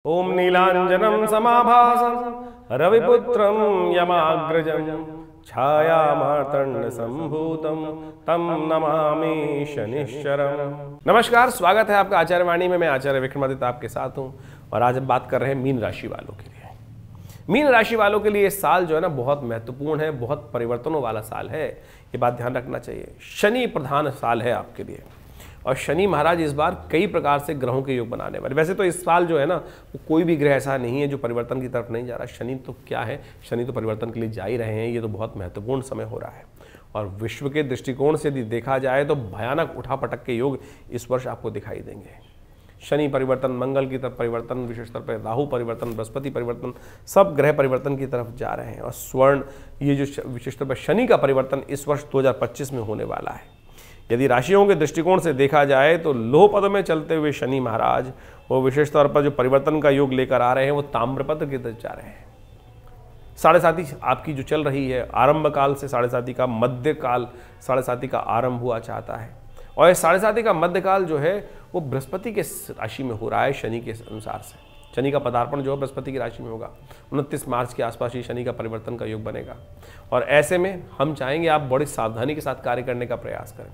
ओम नीलांजनं समाभासं रविपुत्रं यमाग्रजं छायामार्तंड संभूतं तं नमामि शनिश्चरम्। नमस्कार, स्वागत है आपका आचार्य वाणी में। मैं आचार्य विक्रमादित्य आपके साथ हूं और आज हम बात कर रहे हैं मीन राशि वालों के लिए। मीन राशि वालों के लिए ये साल जो है ना बहुत महत्वपूर्ण है, बहुत परिवर्तनों वाला साल है, ये बात ध्यान रखना चाहिए। शनि प्रधान साल है आपके लिए और शनि महाराज इस बार कई प्रकार से ग्रहों के योग बनाने वाले। वैसे तो इस साल जो है ना वो कोई भी ग्रह ऐसा नहीं है जो परिवर्तन की तरफ नहीं जा रहा। शनि तो क्या है, शनि तो परिवर्तन के लिए जा ही रहे हैं। ये तो बहुत महत्वपूर्ण समय हो रहा है और विश्व के दृष्टिकोण से यदि देखा जाए तो भयानक उठापटक के योग इस वर्ष आपको दिखाई देंगे। शनि परिवर्तन, मंगल की तरफ परिवर्तन, विशेषतौर पर राहु परिवर्तन, बृहस्पति परिवर्तन, सब ग्रह परिवर्तन की तरफ जा रहे हैं। और स्वर्ण ये जो विशेषतौर पर शनि का परिवर्तन इस वर्ष 2025 में होने वाला है। यदि राशियों के दृष्टिकोण से देखा जाए तो लोह पद में चलते हुए शनि महाराज वो विशेष तौर पर जो परिवर्तन का योग लेकर आ रहे हैं वो ताम्रपद की तरफ जा रहे हैं। 7.5 आपकी जो चल रही है, आरंभ काल से 7.5 का मध्य काल, 7.5 का आरंभ हुआ चाहता है और ये 7.5 का मध्य काल जो है वो बृहस्पति के राशि में हो रहा है। शनि के अनुसार से शनि का पदार्पण जो है बृहस्पति की राशि में होगा। 29 मार्च के आसपास ही शनि का परिवर्तन का योग बनेगा और ऐसे में हम चाहेंगे आप बड़ी सावधानी के साथ कार्य करने का प्रयास करें।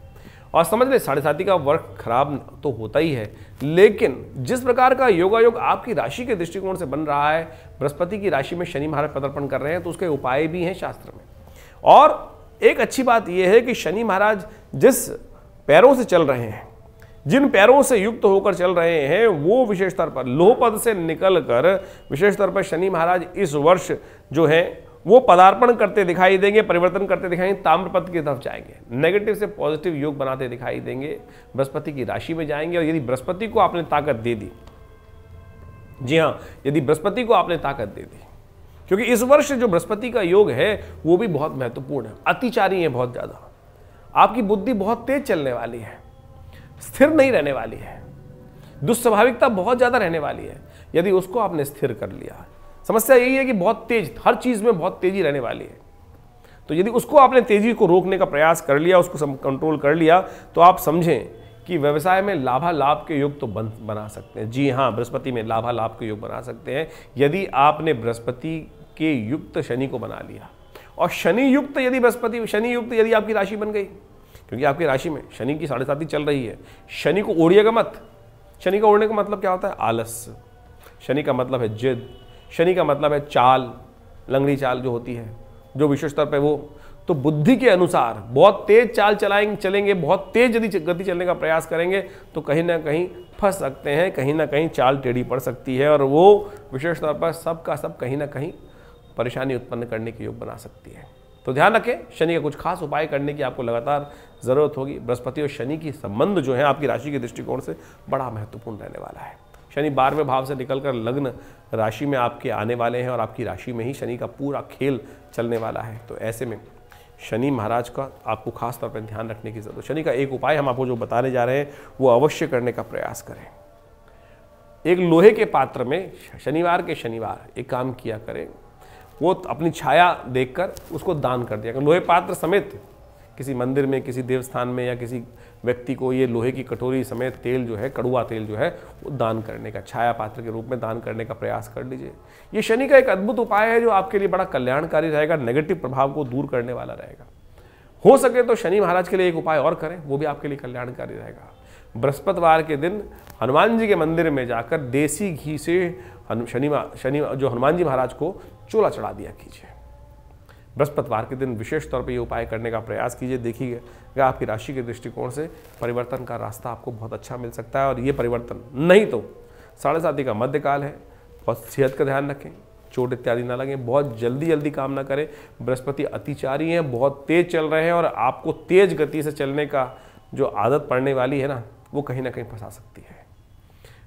और समझ लें 7.5 का वर्क खराब तो होता ही है, लेकिन जिस प्रकार का योगायोग आपकी राशि के दृष्टिकोण से बन रहा है, बृहस्पति की राशि में शनि महाराज पदार्पण कर रहे हैं, तो उसके उपाय भी हैं शास्त्र में। और एक अच्छी बात यह है कि शनि महाराज जिस पैरों से चल रहे हैं, जिन पैरों से युक्त होकर चल रहे हैं, वो विशेष तौर पर लोह पद से निकलकर विशेष तौर पर शनि महाराज इस वर्ष जो है वो पदार्पण करते दिखाई देंगे, परिवर्तन करते दिखाएंगे, ताम्रपद की तरफ जाएंगे, नेगेटिव से पॉजिटिव योग बनाते दिखाई देंगे, बृहस्पति की राशि में जाएंगे। और यदि बृहस्पति को आपने ताकत दे दी, जी हाँ, यदि बृहस्पति को आपने ताकत दे दी, क्योंकि इस वर्ष जो बृहस्पति का योग है वो भी बहुत महत्वपूर्ण है। अतिचारी है बहुत ज्यादा, आपकी बुद्धि बहुत तेज चलने वाली है, स्थिर नहीं रहने वाली है, दुस्वाभाविकता बहुत ज्यादा रहने वाली है। यदि उसको आपने स्थिर कर लिया, समस्या यही है कि बहुत तेज, हर चीज में बहुत तेजी रहने वाली है, तो यदि उसको आपने तेजी को रोकने का प्रयास कर लिया, उसको कंट्रोल कर लिया, तो आप समझें कि व्यवसाय में लाभालाभ के योग तो बना सकते हैं। जी हाँ, बृहस्पति में लाभालाभ के योग बना सकते हैं यदि आपने बृहस्पति के युक्त शनि को बना लिया। और शनि युक्त यदि बृहस्पति, शनि युक्त यदि आपकी राशि बन गई, क्योंकि आपकी राशि में शनि की 7.5 चल रही है, शनि को ओढ़िएगा मत। शनि का ओढ़ने का मतलब क्या होता है? आलस। शनि का मतलब है जिद, शनि का मतलब है चाल, लंगड़ी चाल जो होती है, जो विशेष तौर पे वो तो बुद्धि के अनुसार बहुत तेज चाल चलेंगे, बहुत तेज यदि गति चलने का प्रयास करेंगे तो कहीं ना कहीं फंस सकते हैं, कहीं ना कहीं चाल टेढ़ी पड़ सकती है और वो विशेष तौर पर सबका सब कहीं ना कहीं परेशानी उत्पन्न करने के योग बना सकती है। तो ध्यान रखें, शनि का कुछ खास उपाय करने की आपको लगातार जरूरत होगी। बृहस्पति और शनि की संबंध जो है आपकी राशि के दृष्टिकोण से बड़ा महत्वपूर्ण रहने वाला है। शनि 12वें भाव से निकलकर लग्न राशि में आपके आने वाले हैं और आपकी राशि में ही शनि का पूरा खेल चलने वाला है। तो ऐसे में शनि महाराज का आपको खास तौर पर ध्यान रखने की जरूरत है। शनि का एक उपाय हम आपको जो बताने जा रहे हैं वो अवश्य करने का प्रयास करें। एक लोहे के पात्र में शनिवार के शनिवार एक काम किया करें, वो अपनी छाया देखकर उसको दान कर दिया करें। लोहे पात्र समेत किसी मंदिर में, किसी देवस्थान में या किसी व्यक्ति को ये लोहे की कटोरी समेत तेल जो है, कड़ुआ तेल जो है, वो दान करने का, छाया पात्र के रूप में दान करने का प्रयास कर लीजिए। ये शनि का एक अद्भुत उपाय है जो आपके लिए बड़ा कल्याणकारी रहेगा, नेगेटिव प्रभाव को दूर करने वाला रहेगा। हो सके तो शनि महाराज के लिए एक उपाय और करें, वो भी आपके लिए कल्याणकारी रहेगा। बृहस्पतिवार के दिन हनुमान जी के मंदिर में जाकर देसी घी से शनि जो हनुमान जी महाराज को चोला चढ़ा दिया कीजिए। बृहस्पतिवार के दिन विशेष तौर पर ये उपाय करने का प्रयास कीजिए। देखिएगा आपकी राशि के दृष्टिकोण से परिवर्तन का रास्ता आपको बहुत अच्छा मिल सकता है। और ये परिवर्तन नहीं तो 7.5 का मध्यकाल है, बहुत सेहत का ध्यान रखें, चोट इत्यादि ना लगे, बहुत जल्दी काम ना करें। बृहस्पति अतिचारी हैं, बहुत तेज चल रहे हैं और आपको तेज गति से चलने का जो आदत पड़ने वाली है ना, वो कहीं ना कहीं फंसा सकती है।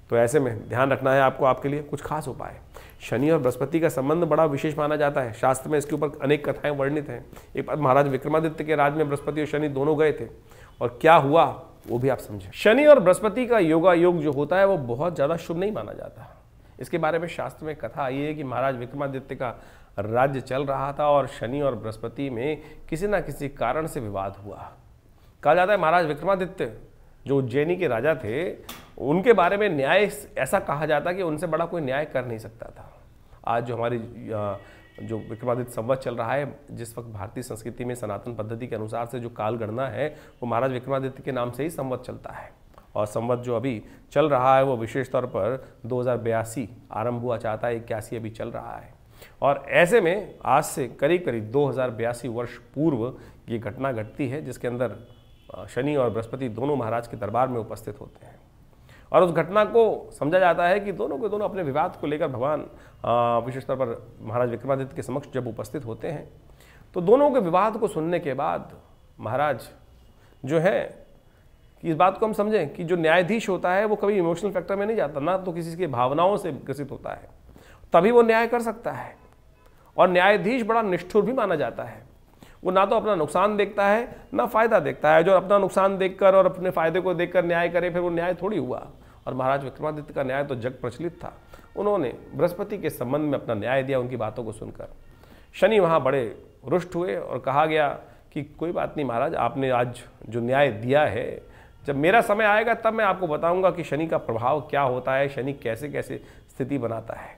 तो ऐसे में ध्यान रखना है आपको, आपके लिए कुछ खास उपाय। शनि और बृहस्पति का संबंध बड़ा विशेष माना जाता है, शास्त्र में इसके ऊपर अनेक कथाएं वर्णित हैं। एक बार महाराज विक्रमादित्य के राज में बृहस्पति और शनि दोनों गए थे और क्या हुआ वो भी आप समझें। शनि और बृहस्पति का योगायोग जो होता है वो बहुत ज़्यादा शुभ नहीं माना जाता। इसके बारे में शास्त्र में कथा आई है कि महाराज विक्रमादित्य का राज्य चल रहा था और शनि और बृहस्पति में किसी न किसी कारण से विवाद हुआ। कहा जाता है महाराज विक्रमादित्य जो उज्जैनी के राजा थे, उनके बारे में न्याय ऐसा कहा जाता कि उनसे बड़ा कोई न्याय कर नहीं सकता था। आज जो हमारी जो विक्रमादित्य संवत चल रहा है, जिस वक्त भारतीय संस्कृति में सनातन पद्धति के अनुसार से जो काल गणना है वो महाराज विक्रमादित्य के नाम से ही संवत चलता है। और संवत जो अभी चल रहा है वो विशेष तौर पर 2082 आरंभ हुआ चाहता है, 81 अभी चल रहा है। और ऐसे में आज से करीब करीब 2082 वर्ष पूर्व ये घटना घटती है, जिसके अंदर शनि और बृहस्पति दोनों महाराज के दरबार में उपस्थित होते हैं। और उस घटना को समझा जाता है कि दोनों के दोनों अपने विवाद को लेकर भगवान विशेष तौर पर महाराज विक्रमादित्य के समक्ष जब उपस्थित होते हैं तो दोनों के विवाद को सुनने के बाद महाराज जो है, कि इस बात को हम समझें कि जो न्यायाधीश होता है वो कभी इमोशनल फैक्टर में नहीं जाता, ना तो किसी की भावनाओं से ग्रसित होता है, तभी वो न्याय कर सकता है। और न्यायाधीश बड़ा निष्ठुर भी माना जाता है। वो ना तो अपना नुकसान देखता है ना फायदा देखता है। जो अपना नुकसान देखकर और अपने फायदे को देखकर न्याय करे फिर वो न्याय थोड़ी हुआ। और महाराज विक्रमादित्य का न्याय तो जग प्रचलित था। उन्होंने बृहस्पति के संबंध में अपना न्याय दिया। उनकी बातों को सुनकर शनि वहाँ बड़े रुष्ट हुए और कहा गया कि कोई बात नहीं महाराज, आपने आज जो न्याय दिया है, जब मेरा समय आएगा तब मैं आपको बताऊंगा कि शनि का प्रभाव क्या होता है, शनि कैसे कैसे स्थिति बनाता है।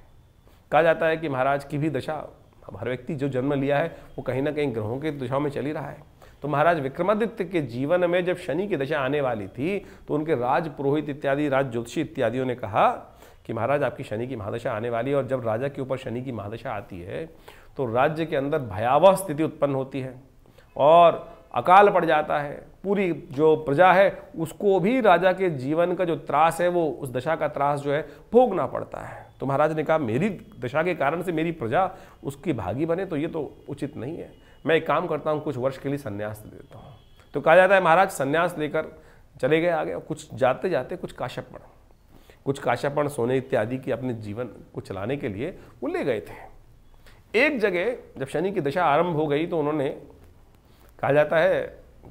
कहा जाता है कि महाराज की भी दशा, हर व्यक्ति जो जन्म लिया है वो कहीं ना कहीं ग्रहों की दिशा में चली रहा है। तो महाराज विक्रमादित्य के जीवन में जब शनि की दशा आने वाली थी तो उनके राज पुरोहित इत्यादि, राज ज्योतिषी इत्यादियों ने कहा कि महाराज आपकी शनि की महादशा आने वाली है। और जब राजा के ऊपर शनि की महादशा आती है तो राज्य के अंदर भयावह स्थिति उत्पन्न होती है और अकाल पड़ जाता है। पूरी जो प्रजा है उसको भी राजा के जीवन का जो त्रास है वो उस दशा का त्रास जो है भोगना पड़ता है। तो महाराज ने कहा मेरी दशा के कारण से मेरी प्रजा उसकी भागी बने तो ये तो उचित नहीं है। मैं एक काम करता हूँ, कुछ वर्ष के लिए संन्यास दे देता हूँ। तो कहा जाता है महाराज संन्यास लेकर चले गए आगे। कुछ जाते जाते कुछ काशापण सोने इत्यादि की अपने जीवन को चलाने के लिए वो ले गए थे। एक जगह जब शनि की दशा आरंभ हो गई तो उन्होंने, कहा जाता है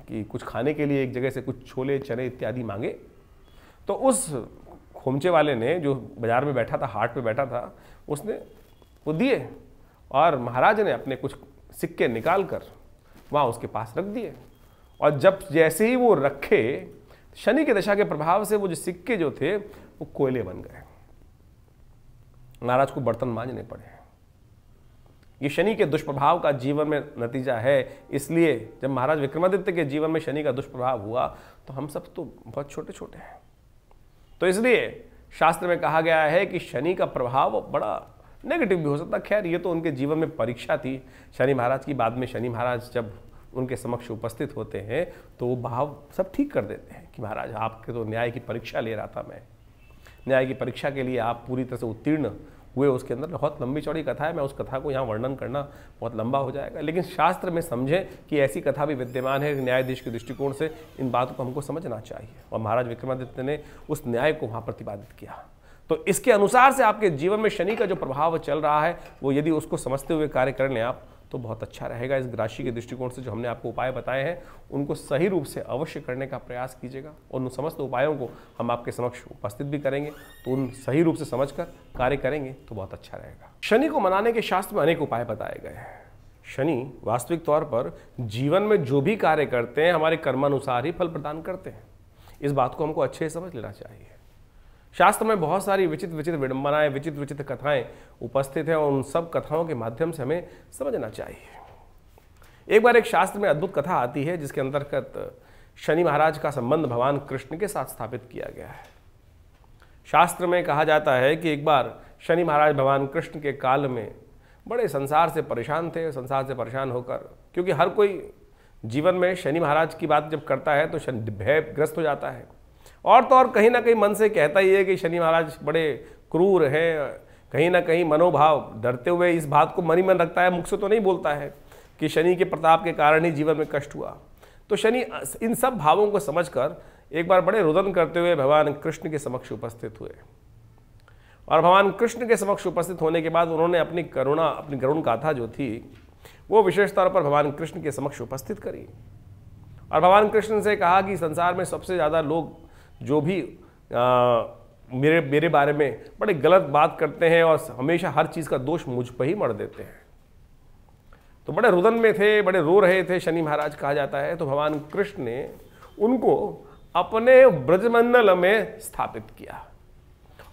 कि कुछ खाने के लिए एक जगह से कुछ छोले चने इत्यादि मांगे। तो उस खोमचे वाले ने, जो बाजार में बैठा था, हाट पे बैठा था, उसने वो दिए और महाराज ने अपने कुछ सिक्के निकाल कर वहाँ उसके पास रख दिए। और जब जैसे ही वो रखे, शनि की दशा के प्रभाव से वो जो सिक्के जो थे वो कोयले बन गए। महाराज को बर्तन मांजने पड़े। ये शनि के दुष्प्रभाव का जीवन में नतीजा है। इसलिए जब महाराज विक्रमादित्य के जीवन में शनि का दुष्प्रभाव हुआ तो हम सब तो बहुत छोटे छोटे हैं। तो इसलिए शास्त्र में कहा गया है कि शनि का प्रभाव बड़ा नेगेटिव भी हो सकता। खैर ये तो उनके जीवन में परीक्षा थी शनि महाराज की। बाद में शनि महाराज जब उनके समक्ष उपस्थित होते हैं तो वो भाव सब ठीक कर देते हैं कि महाराज आपके तो न्याय की परीक्षा ले रहा था मैं, न्याय की परीक्षा के लिए आप पूरी तरह से उत्तीर्ण हुए। उसके अंदर बहुत लंबी चौड़ी कथा है, मैं उस कथा को यहाँ वर्णन करना बहुत लंबा हो जाएगा। लेकिन शास्त्र में समझें कि ऐसी कथा भी विद्यमान है। न्यायाधीश के दृष्टिकोण से इन बातों को हमको समझना चाहिए और महाराज विक्रमादित्य ने उस न्याय को वहाँ प्रतिपादित किया। तो इसके अनुसार से आपके जीवन में शनि का जो प्रभाव चल रहा है वो यदि उसको समझते हुए कार्य कर लें आप तो बहुत अच्छा रहेगा। इस राशि के दृष्टिकोण से जो हमने आपको उपाय बताए हैं उनको सही रूप से अवश्य करने का प्रयास कीजिएगा और उन समस्त उपायों को हम आपके समक्ष उपस्थित भी करेंगे। तो उन सही रूप से समझकर कार्य करेंगे तो बहुत अच्छा रहेगा। शनि को मनाने के शास्त्र में अनेक उपाय बताए गए हैं। शनि वास्तविक तौर पर जीवन में जो भी कार्य करते हैं हमारे कर्मानुसार ही फल प्रदान करते हैं। इस बात को हमको अच्छे से समझ लेना चाहिए। शास्त्र में बहुत सारी विचित्र विचित्र विडंबनाएं, विचित्र विचित्र कथाएं उपस्थित हैं और उन सब कथाओं के माध्यम से हमें समझना चाहिए। एक बार एक शास्त्र में अद्भुत कथा आती है जिसके अंतर्गत शनि महाराज का संबंध भगवान कृष्ण के साथ स्थापित किया गया है। शास्त्र में कहा जाता है कि एक बार शनि महाराज भगवान कृष्ण के काल में बड़े संसार से परेशान थे। संसार से परेशान होकर, क्योंकि हर कोई जीवन में शनि महाराज की बात जब करता है तो शनि भयग्रस्त हो जाता है और तो और कहीं ना कहीं मन से कहता ही है कि शनि महाराज बड़े क्रूर हैं। कहीं ना कहीं मनोभाव डरते हुए इस बात को मन ही मन रखता है, मुख से तो नहीं बोलता है कि शनि के प्रताप के कारण ही जीवन में कष्ट हुआ। तो शनि इन सब भावों को समझकर एक बार बड़े रुदन करते हुए भगवान कृष्ण के समक्ष उपस्थित हुए और भगवान कृष्ण के समक्ष उपस्थित होने के बाद उन्होंने अपनी गरुण गाथा जो थी वो विशेष तौर पर भगवान कृष्ण के समक्ष उपस्थित करी और भगवान कृष्ण से कहा कि संसार में सबसे ज़्यादा लोग जो भी मेरे बारे में बड़े गलत बात करते हैं और हमेशा हर चीज़ का दोष मुझ पर ही मढ़ देते हैं। तो बड़े रुदन में थे, बड़े रो रहे थे शनि महाराज कहा जाता है। तो भगवान कृष्ण ने उनको अपने ब्रजमंडल में स्थापित किया।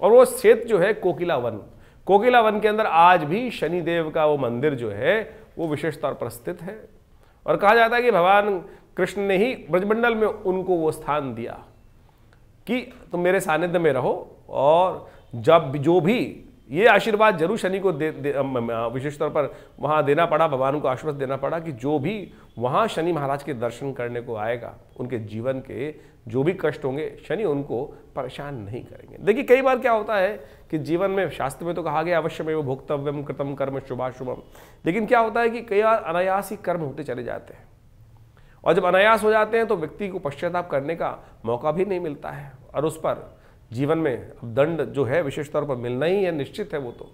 और वो क्षेत्र जो है कोकिला वन, कोकिला वन के अंदर आज भी शनिदेव का वो मंदिर जो है वो विशेष तौर पर स्थित है। और कहा जाता है कि भगवान कृष्ण ने ही ब्रजमंडल में उनको वो स्थान दिया कि तुम मेरे सानिध्य में रहो, और जब जो भी ये आशीर्वाद जरूर शनि को विशेष तौर पर वहाँ देना पड़ा, भगवान को आश्वस्त देना पड़ा कि जो भी वहाँ शनि महाराज के दर्शन करने को आएगा, उनके जीवन के जो भी कष्ट होंगे शनि उनको परेशान नहीं करेंगे। देखिए कई बार क्या होता है कि जीवन में, शास्त्र में तो कहा गया अवश्यमेव भोक्तव्यम कृतम कर्म शुभाशुभम, लेकिन क्या होता है कि कई बार अनायास ही कर्म होते चले जाते हैं, और जब अनायास हो जाते हैं तो व्यक्ति को पश्चाताप करने का मौका भी नहीं मिलता है, और उस पर जीवन में दंड जो है विशेष तौर पर मिलना ही है, निश्चित है वो तो।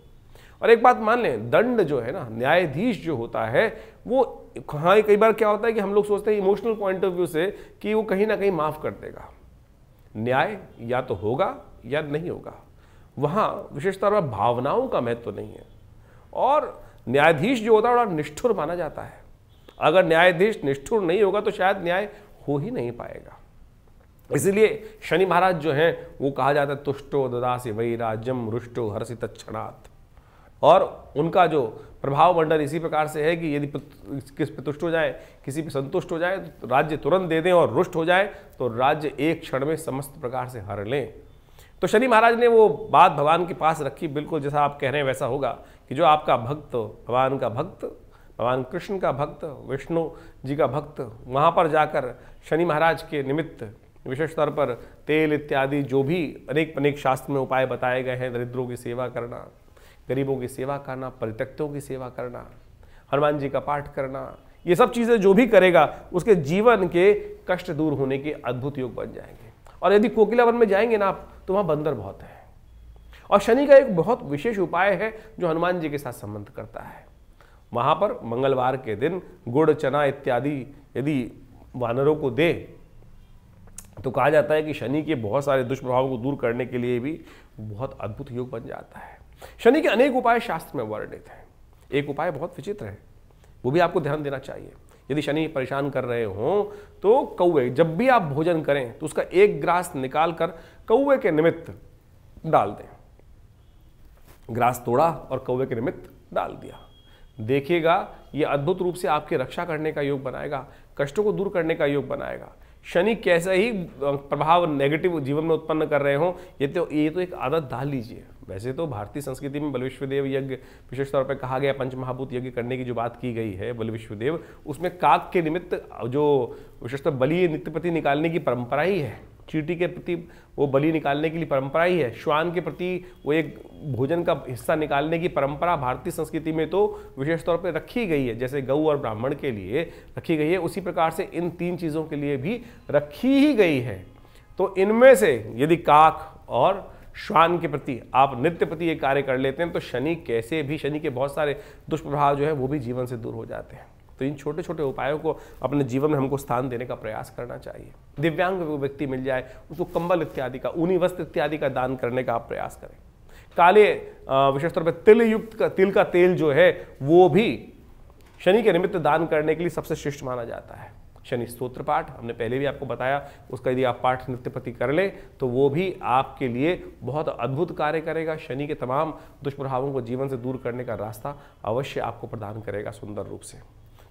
और एक बात मान लें, दंड जो है ना, न्यायाधीश जो होता है वो, हाँ कई बार क्या होता है कि हम लोग सोचते हैं इमोशनल पॉइंट ऑफ व्यू से कि वो कहीं ना कहीं माफ कर देगा। न्याय या तो होगा या नहीं होगा, वहाँ विशेष तौर पर भावनाओं का महत्व नहीं है, और न्यायाधीश जो होता है बड़ा निष्ठुर माना जाता है। अगर न्यायाधीश निष्ठुर नहीं होगा तो शायद न्याय हो ही नहीं पाएगा। इसलिए शनि महाराज जो हैं वो कहा जाता है तुष्टो ददासि वै राज्यम रुष्टो हर्षि तत्क्षणात्, और उनका जो प्रभाव मंडल इसी प्रकार से है कि यदि किस पे तुष्ट हो जाए, किसी पे संतुष्ट हो जाए तो राज्य तुरंत दे दें, और रुष्ट हो जाए तो राज्य एक क्षण में समस्त प्रकार से हर लें। तो शनि महाराज ने वो बात भगवान के पास रखी, बिल्कुल जैसा आप कह रहे हैं वैसा होगा कि जो आपका भक्त, भगवान का भक्त, भगवान कृष्ण का भक्त, विष्णु जी का भक्त, वहाँ पर जाकर शनि महाराज के निमित्त विशेष तौर पर तेल इत्यादि जो भी अनेक शास्त्र में उपाय बताए गए हैं, दरिद्रों की सेवा करना, गरीबों की सेवा करना, परित्यक्तों की सेवा करना, हनुमान जी का पाठ करना, ये सब चीज़ें जो भी करेगा उसके जीवन के कष्ट दूर होने के अद्भुत योग बन जाएंगे। और यदि कोकिला वन में जाएंगे ना आप तो वहाँ बंदर बहुत है, और शनि का एक बहुत विशेष उपाय है जो हनुमान जी के साथ संबंध करता है। वहाँ पर मंगलवार के दिन गुड़ चना इत्यादि यदि वानरों को दे तो कहा जाता है कि शनि के बहुत सारे दुष्प्रभावों को दूर करने के लिए भी बहुत अद्भुत योग बन जाता है। शनि के अनेक उपाय शास्त्र में वर्णित हैं। एक उपाय बहुत विचित्र है, वो भी आपको ध्यान देना चाहिए। यदि शनि परेशान कर रहे हों तो कौवे, जब भी आप भोजन करें तो उसका एक ग्रास निकाल कर कौवे के निमित्त डाल दें। ग्रास तोड़ा और कौवे के निमित्त डाल दिया, देखिएगा ये अद्भुत रूप से आपकी रक्षा करने का योग बनाएगा, कष्टों को दूर करने का योग बनाएगा। शनि कैसा ही प्रभाव नेगेटिव जीवन में उत्पन्न कर रहे हों, ये तो एक आदत डाल लीजिए। वैसे तो भारतीय संस्कृति में बल विश्वदेव यज्ञ विशेष तौर पर कहा गया, पंचमहाभूत यज्ञ करने की जो बात की गई है बल विश्वदेव, उसमें काक के निमित्त जो विशेषतः बलि नित्यप्रति निकालने की परंपरा ही है। चींटी के प्रति वो बलि निकालने के लिए परंपरा ही है। श्वान के प्रति वो एक भोजन का हिस्सा निकालने की परंपरा भारतीय संस्कृति में तो विशेष तौर पर रखी गई है, जैसे गऊ और ब्राह्मण के लिए रखी गई है, उसी प्रकार से इन तीन चीज़ों के लिए भी रखी ही गई है। तो इनमें से यदि काक और श्वान के प्रति आप नित्य प्रति ये कार्य कर लेते हैं तो शनि के बहुत सारे दुष्प्रभाव जो है वो भी जीवन से दूर हो जाते हैं। तो इन छोटे छोटे उपायों को अपने जीवन में हमको स्थान देने का प्रयास करना चाहिए। दिव्यांग व्यक्ति मिल जाए उसको कंबल इत्यादि का, ऊनी वस्त्र इत्यादि का दान करने का आप प्रयास करें। काले विशेष तौर पर तिल का तेल जो है वो भी शनि के निमित्त दान करने के लिए सबसे श्रेष्ठ माना जाता है। शनि स्तोत्र पाठ हमने पहले भी आपको बताया, उसका यदि आप पाठ नित्य प्रति कर ले तो वो भी आपके लिए बहुत अद्भुत कार्य करेगा। शनि के तमाम दुष्प्रभावों को जीवन से दूर करने का रास्ता अवश्य आपको प्रदान करेगा सुंदर रूप से।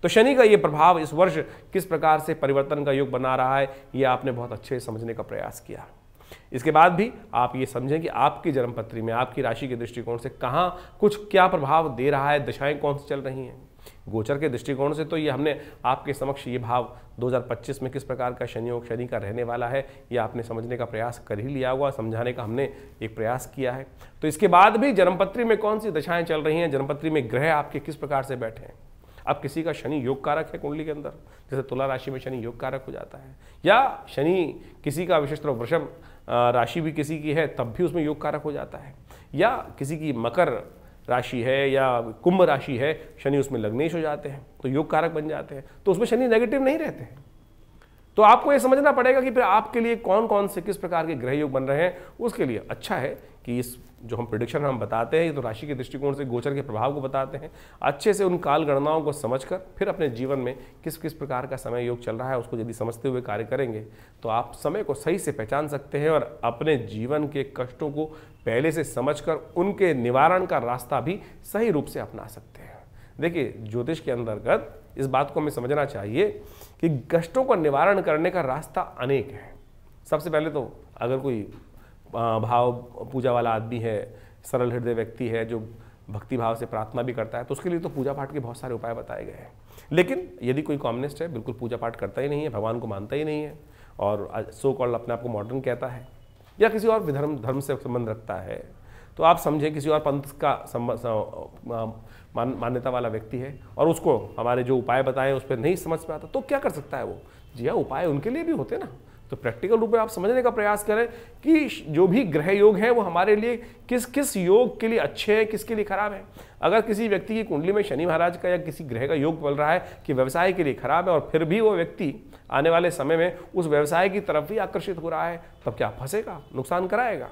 तो शनि का ये प्रभाव इस वर्ष किस प्रकार से परिवर्तन का योग बना रहा है, ये आपने बहुत अच्छे से समझने का प्रयास किया। इसके बाद भी आप ये समझें कि आपकी जन्मपत्री में आपकी राशि के दृष्टिकोण से कहाँ कुछ क्या प्रभाव दे रहा है, दशाएं कौन सी चल रही हैं। गोचर के दृष्टिकोण से तो ये हमने आपके समक्ष ये भाव 2025 में किस प्रकार का शनि योग शनि का रहने वाला है ये आपने समझने का प्रयास कर ही लिया हुआ, समझाने का हमने एक प्रयास किया है। तो इसके बाद भी जन्मपत्री में कौन सी दशाएं चल रही हैं, जन्मपत्री में ग्रह आपके किस प्रकार से बैठे हैं। अब किसी का शनि योग कारक है कुंडली के अंदर, जैसे तुला राशि में शनि योग कारक हो जाता है, या शनि किसी का विशेष रूप वृषभ राशि भी किसी की है तब भी उसमें योग कारक हो जाता है, या किसी की मकर राशि है या कुंभ राशि है, शनि उसमें लग्नेश हो जाते हैं तो योग कारक बन जाते हैं, तो उसमें शनि नेगेटिव नहीं रहते हैं। तो आपको ये समझना पड़ेगा कि फिर आपके लिए कौन कौन से किस प्रकार के ग्रह योग बन रहे हैं। उसके लिए अच्छा है कि इस जो हम प्रेडिक्शन हम बताते हैं ये तो राशि के दृष्टिकोण से गोचर के प्रभाव को बताते हैं। अच्छे से उन काल गणनाओं को समझकर फिर अपने जीवन में किस किस प्रकार का समय योग चल रहा है उसको यदि समझते हुए कार्य करेंगे तो आप समय को सही से पहचान सकते हैं और अपने जीवन के कष्टों को पहले से समझकर उनके निवारण का रास्ता भी सही रूप से अपना सकते हैं। देखिए, ज्योतिष के अंतर्गत इस बात को हमें समझना चाहिए कि कष्टों का निवारण करने का रास्ता अनेक है। सबसे पहले तो अगर कोई भाव पूजा वाला आदमी है, सरल हृदय व्यक्ति है जो भक्ति भाव से प्रार्थना भी करता है तो उसके लिए तो पूजा पाठ के बहुत सारे उपाय बताए गए हैं। लेकिन यदि कोई कॉम्युनिस्ट है, बिल्कुल पूजा पाठ करता ही नहीं है, भगवान को मानता ही नहीं है और सो कॉल्ड अपने आप को मॉडर्न कहता है या किसी और धर्म से संबंध रखता है, तो आप समझें किसी और पंथ का मान्यता वाला व्यक्ति है और उसको हमारे जो उपाय बताए उस पर नहीं समझ में आता तो क्या कर सकता है वो? जी हाँ, उपाय उनके लिए भी होते हैं ना। तो प्रैक्टिकल रूप में आप समझने का प्रयास करें कि जो भी ग्रह योग हैं वो हमारे लिए किस किस योग के लिए अच्छे हैं, किसके लिए खराब है। अगर किसी व्यक्ति की कुंडली में शनि महाराज का या किसी ग्रह का योग बन रहा है कि व्यवसाय के लिए खराब है और फिर भी वो व्यक्ति आने वाले समय में उस व्यवसाय की तरफ ही आकर्षित हो रहा है, तब क्या फंसेगा, नुकसान कराएगा।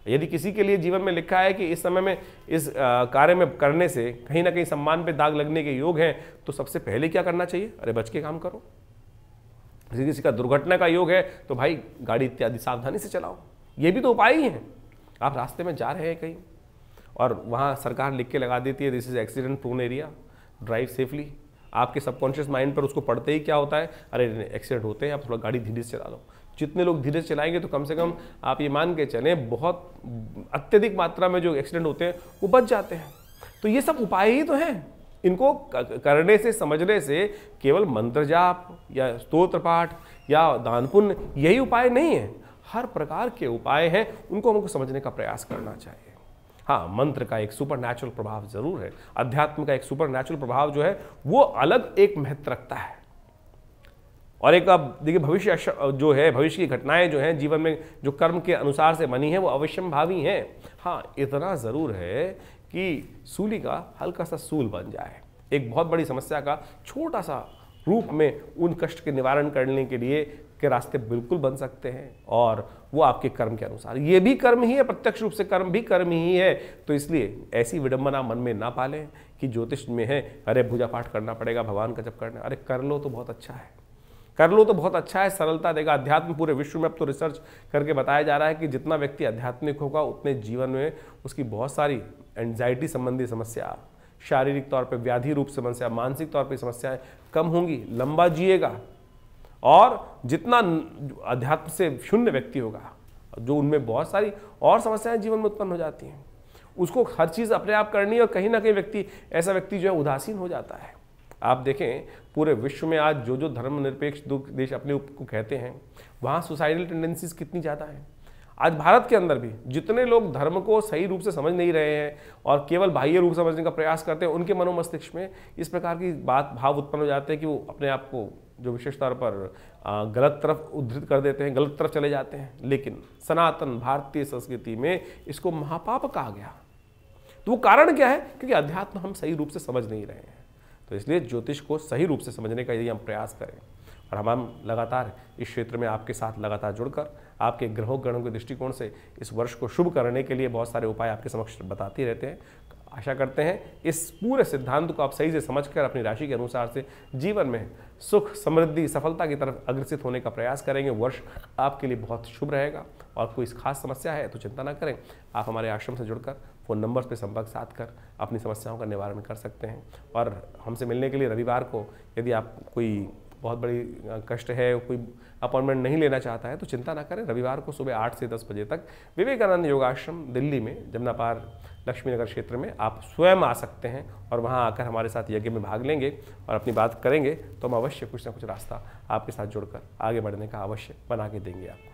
यदि किसी के लिए जीवन में लिखा है कि इस समय में इस कार्य में करने से कहीं ना कहीं सम्मान पे दाग लगने के योग हैं, तो सबसे पहले क्या करना चाहिए? अरे बच के काम करो। किसी का दुर्घटना का योग है तो भाई गाड़ी इत्यादि सावधानी से चलाओ। ये भी तो उपाय ही हैं। आप रास्ते में जा रहे हैं कहीं और वहाँ सरकार लिख के लगा देती है this is accident prone area, drive safely. आपके सबकॉन्शियस माइंड पर उसको पढ़ते ही क्या होता है, अरे एक्सीडेंट होते हैं, आप थोड़ा गाड़ी धीरे से चला लो। जितने लोग धीरे से चलाएंगे तो कम से कम आप ये मान के चलें बहुत अत्यधिक मात्रा में जो एक्सीडेंट होते हैं वो बच जाते हैं। तो ये सब उपाय ही तो हैं। इनको करने से, समझने से केवल मंत्र जाप या स्तोत्र पाठ या दान पुण्य यही उपाय नहीं है। हर प्रकार के उपाय हैं, उनको हमको समझने का प्रयास करना चाहिए। हाँ, मंत्र का एक सुपर नेचुरल प्रभाव जरूर है, अध्यात्म का एक सुपर नेचुरल प्रभाव जो है वो अलग एक महत्व रखता है। और एक अब देखिए, भविष्य जो है, भविष्य की घटनाएं जो हैं जीवन में जो कर्म के अनुसार से बनी है वो अवश्यंभावी हैं। हाँ, इतना जरूर है कि सूली का हल्का सा सूल बन जाए, एक बहुत बड़ी समस्या का छोटा सा रूप में उन कष्ट के निवारण करने के लिए के रास्ते बिल्कुल बन सकते हैं। और वो आपके कर्म के अनुसार, ये भी कर्म ही है, प्रत्यक्ष रूप से कर्म भी कर्म ही है। तो इसलिए ऐसी विडंबना मन में ना पालें कि ज्योतिष में है अरे पूजा पाठ करना पड़ेगा, भगवान का जप करना। अरे कर लो तो बहुत अच्छा है, कर लो तो बहुत अच्छा है, सरलता देगा। अध्यात्म पूरे विश्व में अब तो रिसर्च करके बताया जा रहा है कि जितना व्यक्ति आध्यात्मिक होगा उतने जीवन में उसकी बहुत सारी एंजाइटी संबंधी समस्या, शारीरिक तौर पे व्याधि रूप समस्या, मानसिक तौर पे समस्याएं कम होंगी, लंबा जिएगा। और जितना अध्यात्म से शून्य व्यक्ति होगा, जो उनमें बहुत सारी और समस्याएं जीवन में उत्पन्न हो जाती हैं, उसको हर चीज़ अपने आप करनी है और कहीं ना कहीं ऐसा व्यक्ति जो है उदासीन हो जाता है। आप देखें पूरे विश्व में आज जो धर्मनिरपेक्ष देश अपने को कहते हैं, वहाँ सुसाइडल टेंडेंसीज कितनी ज़्यादा हैं। आज भारत के अंदर भी जितने लोग धर्म को सही रूप से समझ नहीं रहे हैं और केवल बाह्य रूप समझने का प्रयास करते हैं, उनके मनोमस्तिष्क में इस प्रकार की भाव उत्पन्न हो जाते हैं कि वो अपने आप को जो विशेष तौर पर गलत तरफ उद्धृत कर देते हैं, गलत तरफ चले जाते हैं। लेकिन सनातन भारतीय संस्कृति में इसको महापाप कहा गया। तो वो कारण क्या है? क्योंकि अध्यात्म हम सही रूप से समझ नहीं रहे हैं। तो इसलिए ज्योतिष को सही रूप से समझने का यदि हम प्रयास करें और हम लगातार इस क्षेत्र में आपके साथ लगातार जुड़कर आपके ग्रहों गणों के दृष्टिकोण से इस वर्ष को शुभ करने के लिए बहुत सारे उपाय आपके समक्ष बताते रहते हैं। आशा करते हैं इस पूरे सिद्धांत को आप सही से समझकर अपनी राशि के अनुसार से जीवन में सुख, समृद्धि, सफलता की तरफ अग्रसित होने का प्रयास करेंगे। वर्ष आपके लिए बहुत शुभ रहेगा। और कोई खास समस्या है तो चिंता ना करें, आप हमारे आश्रम से जुड़कर फ़ोन नंबर्स पर संपर्क साध कर अपनी समस्याओं का निवारण कर सकते हैं। और हमसे मिलने के लिए रविवार को यदि आप कोई बहुत बड़ी कष्ट है, कोई अपॉइंटमेंट नहीं लेना चाहता है तो चिंता ना करें। रविवार को सुबह 8 से 10 बजे तक विवेकानंद योगाश्रम दिल्ली में जमुना पार लक्ष्मी नगर क्षेत्र में आप स्वयं आ सकते हैं और वहां आकर हमारे साथ यज्ञ में भाग लेंगे और अपनी बात करेंगे तो हम अवश्य कुछ ना कुछ रास्ता आपके साथ जुड़कर आगे बढ़ने का अवश्य बना के देंगे आपको।